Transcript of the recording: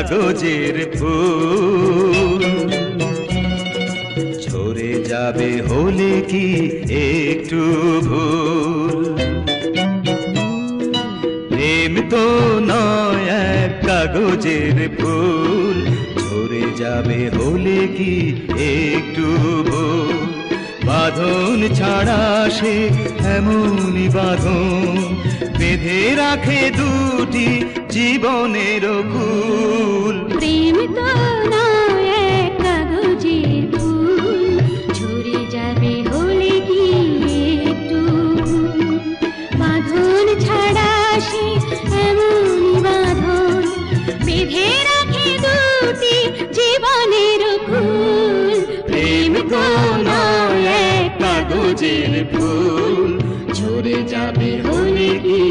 কাগজের ফুল ঝরে যাবে হলে কি একটু ভুল প্রেম তো নয় এক কাগজের ফুল ঝরে যাবে হলে কি একটু ভুল বাঁধন ছাড়া সে এমনই বাঁধন বেঁধে রাখে দুটি জীবনের কুল প্রেম তো নয় এক কাগজের ফুল ঝরে যাবে হলে কি একটু বাঁধন ছাড়া সে এমনই বাঁধন বেঁধে রাখে দুটি জীবনের কুল প্রেম তো নয় এক কাগজের ফুল ঝরে যাবে হলে কি